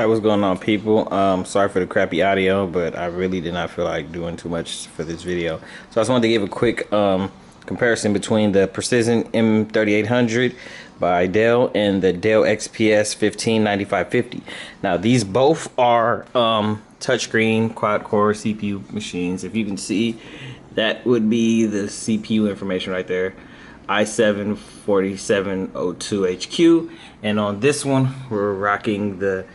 Alright, what's going on, people? Sorry for the crappy audio, but I really did not feel like doing too much for this video. So I just wanted to give a quick comparison between the Precision M3800 by Dell and the Dell XPS15 9550. Now, these both are touchscreen quad-core CPU machines. If you can see, that would be the CPU information right there. i7-4702HQ, and on this one we're rocking the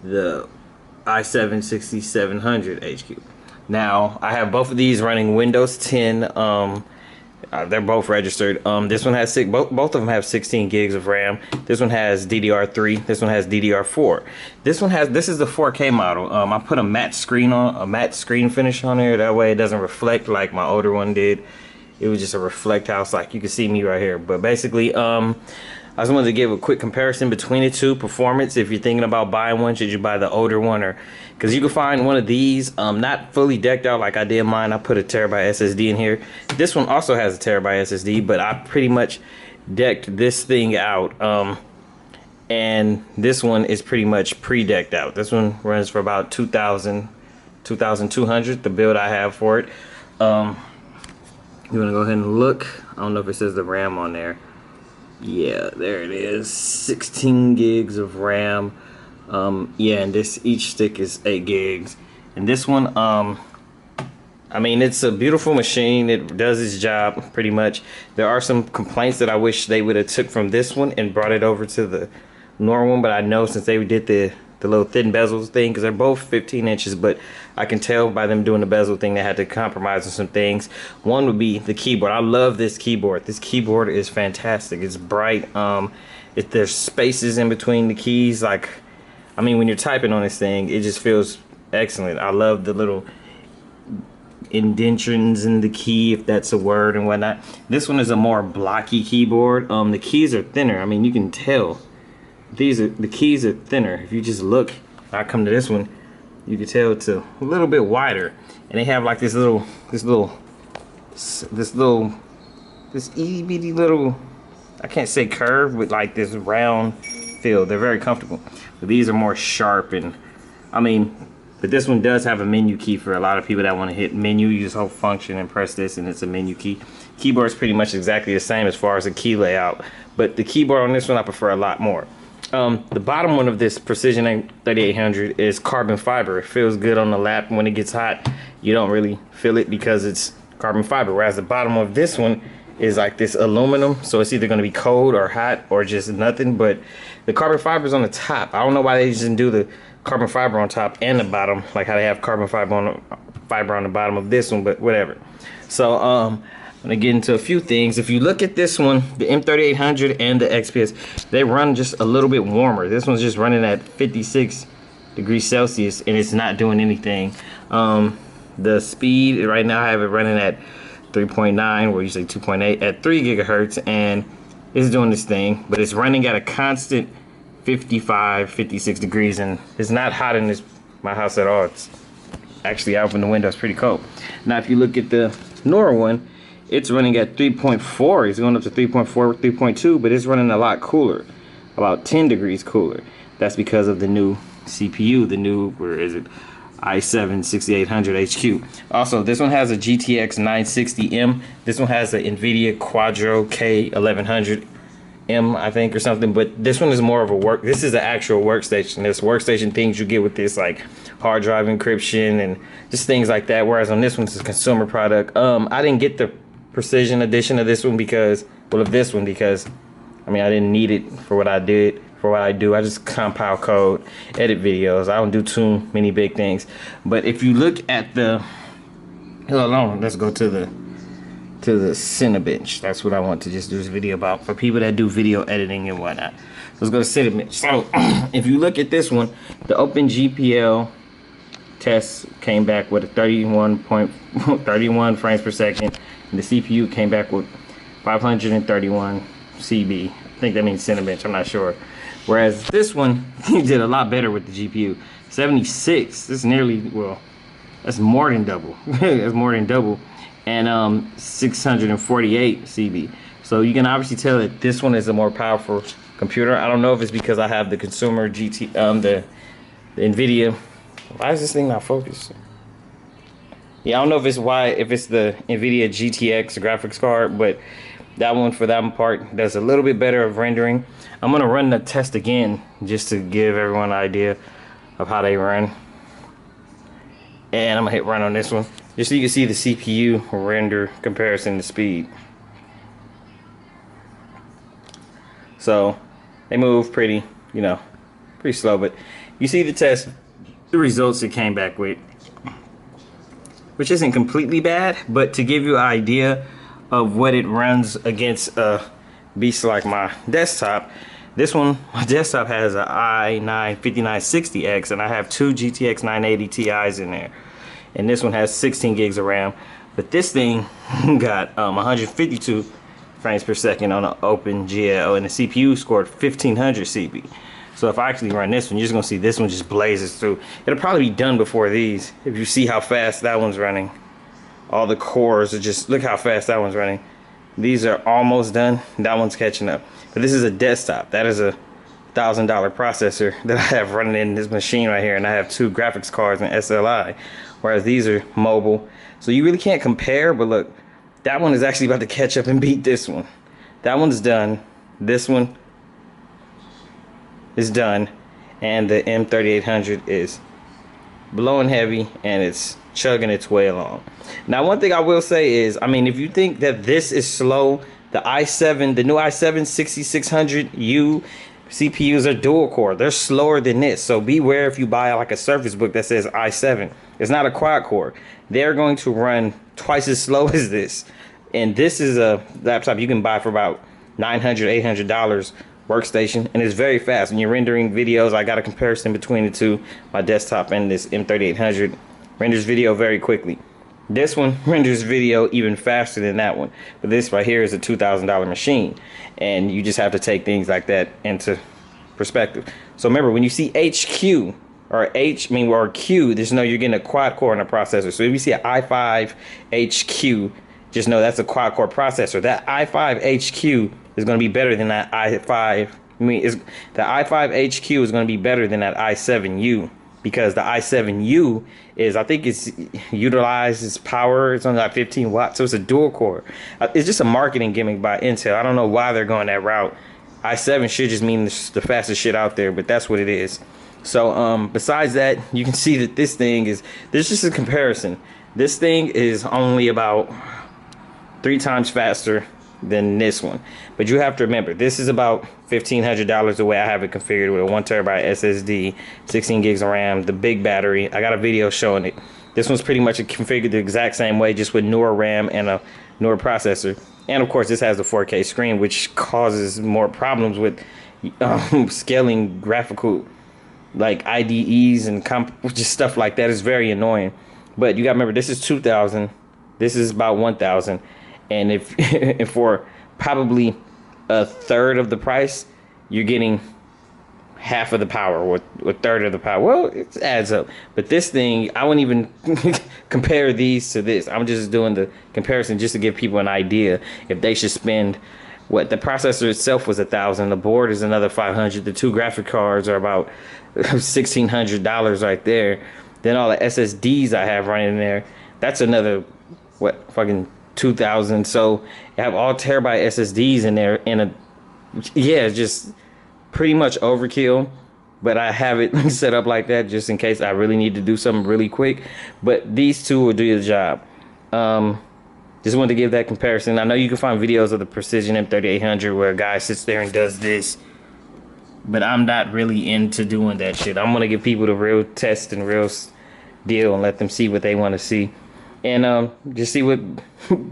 i7-6700HQ. Now I have both of these running Windows 10. They're both registered. This one has both of them have 16 gigs of RAM. This one has DDR3. This one has DDR4. This is the 4K model. I put a matte screen finish on there. That way it doesn't reflect like my older one did. It was just a reflect house, like you can see me right here. But basically, I just wanted to give a quick comparison between the two. Performance, if you're thinking about buying one, should you buy the older one? Or because you can find one of these not fully decked out like I did mine. I put a terabyte SSD in here. This one also has a terabyte SSD, but I pretty much decked this thing out, and this one is pretty much pre-decked out. This one runs for about 2200, the build I have for it. You want to go ahead and look. I don't know if it says the RAM on there. Yeah, there it is. 16 gigs of RAM. Yeah, and each stick is 8 gigs. And this one, I mean, it's a beautiful machine. It does its job pretty much. There are some complaints that I wish they would have took from this one and brought it over to the normal one, but I know since they did the little thin bezels thing, because they're both 15 inches, but I can tell by them doing the bezel thing they had to compromise on some things. One would be the keyboard. I love this keyboard. This keyboard is fantastic. It's bright. There's spaces in between the keys. Like, I mean, when you're typing on this thing, it just feels excellent. I love the little indentions in the key, if that's a word, and whatnot. This one is a more blocky keyboard. The keys are thinner. I mean, you can tell. The keys are thinner. If you just look, I come to this one, you can tell it's a little bit wider, and they have like this itty bitty little, I can't say curve, but like this round feel. They're very comfortable. But these are more sharp, and I mean, but this one does have a menu key for a lot of people that want to hit menu. You just hold function and press this, and it's a menu key. Keyboard is pretty much exactly the same as far as the key layout, but the keyboard on this one I prefer a lot more. The bottom one of this Precision 3800 is carbon fiber. It feels good on the lap. When it gets hot, you don't really feel it because it's carbon fiber, whereas the bottom of this one is like this aluminum, so it's either going to be cold or hot or just nothing. But the carbon fiber is on the top. I don't know why they just didn't do the carbon fiber on top and the bottom, like how they have carbon fiber on the bottom of this one, but whatever. So I'm gonna get into a few things. If you look at this one, the M3800 and the XPS, they run just a little bit warmer. This one's just running at 56 degrees Celsius, and it's not doing anything. The speed right now, I have it running at 3.9, or usually 2.8 at 3 gigahertz, and it's doing this thing, but it's running at a constant 55-56 degrees, and it's not hot in my house at all. It's actually, out from the window, it's pretty cold. Now if you look at the newer one, it's running at 3.4. It's going up to 3.4, 3.2, but it's running a lot cooler, about 10 degrees cooler. That's because of the new CPU, the new, where is it, i7-6800HQ. Also, this one has a GTX 960M. This one has an NVIDIA Quadro K1100M, I think, or something. But this one is more of a this is an actual workstation. There's workstation things you get with this, like hard drive encryption and just things like that. Whereas on this one, it's a consumer product. I didn't get the Precision edition of this one because I mean, I didn't need it for what I did. For what I do, I just compile code, edit videos. I don't do too many big things. But if you look at the, hold on, let's go to the Cinebench. That's what I want to just do this video about for people that do video editing and whatnot. Let's go to Cinebench. So if you look at this one, the OpenGPL test came back with a 31 frames per second, and the CPU came back with 531 CB. I think that means Cinebench, I'm not sure. Whereas this one did a lot better with the GPU. 76, this is nearly, well, that's more than double. That's more than double. And 648 CB. So you can obviously tell that this one is a more powerful computer. I don't know if it's because I have the consumer the the NVIDIA. Why is this thing not focused? Yeah, I don't know if it's the NVIDIA GTX graphics card, but that one for that part does a little bit better of rendering. I'm gonna run the test again just to give everyone an idea of how they run. And I'm gonna hit run on this one just so you can see the CPU render comparison to speed. So they move pretty, you know, pretty slow, but you see the test, the results it came back with, which isn't completely bad, but to give you an idea of what it runs against a beast like my desktop, this one, my desktop has an i9-5960X, and I have two GTX 980 Ti's in there, and this one has 16 gigs of RAM, but this thing got 152 frames per second on an OpenGL, and the CPU scored 1500 CP. So if I actually run this one, you're just gonna see this one just blazes through. It'll probably be done before these. If you see how fast that one's running, all the cores are just, look how fast that one's running. These are almost done. That one's catching up. But this is a desktop. That is a $1,000 processor that I have running in this machine right here, and I have two graphics cards in SLI, whereas these are mobile. So you really can't compare, but look, that one is actually about to catch up and beat this one. That one's done. This one is done, and the M3800 is blowing heavy and it's chugging its way along. Now, one thing I will say is, I mean, if you think that this is slow, the i7, the new i7 6600U CPUs are dual core. They're slower than this, so beware if you buy like a Surface Book that says i7. It's not a quad core. They're going to run twice as slow as this, and this is a laptop you can buy for about $900, $800 workstation, and it's very fast. When you're rendering videos, I got a comparison between the two, my desktop and this M3800 renders video very quickly. This one renders video even faster than that one, but this right here is a $2,000 machine, and you just have to take things like that into perspective. So remember, when you see HQ or Q, just know you're getting a quad core in a processor. So if you see an i5 HQ, just know that's a quad core processor. That i5 HQ is going to be better than that the i5 HQ is going to be better than that i7U, because the i7U is, I think it's utilizes power. It's only like 15 watts, so it's a dual core. It's just a marketing gimmick by Intel. I don't know why they're going that route. i7 should just mean the fastest shit out there, but that's what it is. So besides that, you can see that this thing is, there's just a comparison. This thing is only about 3 times faster than this one, but you have to remember, this is about $1,500 the way I have it configured, with a 1TB SSD, 16 gigs of RAM, the big battery. I got a video showing it. This one's pretty much configured the exact same way, just with newer RAM and a newer processor. And of course, this has the 4K screen, which causes more problems with scaling graphical, like IDEs and just stuff like that. Is very annoying. But you got to remember, this is 2,000. This is about 1,000. And if for probably a third of the price, you're getting half of the power, or a third of the power. Well, it adds up. But this thing, I wouldn't even compare these to this. I'm just doing the comparison just to give people an idea if they should spend what the processor itself was $1,000. The board is another $500. The two graphic cards are about $1,600 right there. Then all the SSDs I have running in there, that's another fucking 2,000. So I have all terabyte SSDs in there, in just pretty much overkill. But I have it set up like that just in case I really need to do something really quick. But these two will do the job. Just wanted to give that comparison. I know you can find videos of the Precision M3800 where a guy sits there and does this, but I'm not really into doing that shit. I'm gonna give people the real test and real deal and let them see what they want to see, and just see what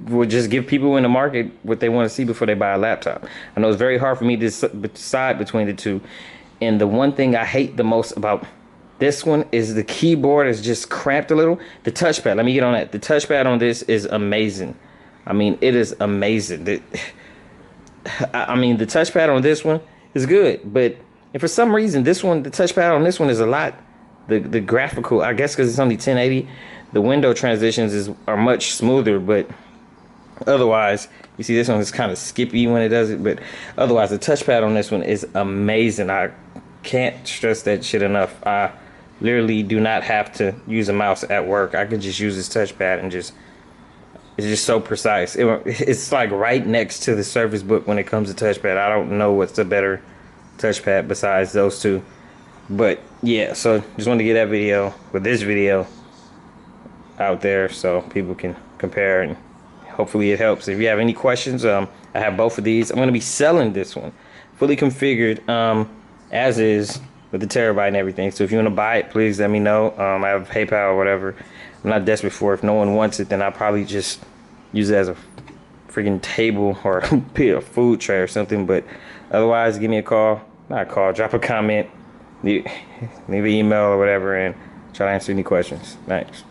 will just give people in the market what they want to see before they buy a laptop. I know it's very hard for me to decide between the two, and the one thing I hate the most about this one is the keyboard is just cramped a little. The touchpad, let me get on that. The touchpad on this is amazing. I mean, it is amazing. I mean, the touchpad on this one is good, but if for some reason this one, the touchpad on this one is a lot, the graphical, I guess because it's only 1080, the window transitions are much smoother, but otherwise, you see this one is kind of skippy when it does it, but otherwise the touchpad on this one is amazing. I can't stress that shit enough. I literally do not have to use a mouse at work. I could just use this touchpad and just, it's just so precise. It's like right next to the Surface Book when it comes to touchpad. I don't know what's the better touchpad besides those two. But yeah, so just wanted to get that video with this video out there so people can compare, and hopefully it helps. If you have any questions, I have both of these. I'm going to be selling this one fully configured as is with the terabyte and everything. So if you want to buy it, please let me know. I have PayPal or whatever. I'm not desperate for it. If no one wants it, then I'll probably just use it as a freaking table or a food tray or something. But otherwise, give me a call. Not a call, drop a comment, leave an email or whatever, and try to answer any questions. Thanks.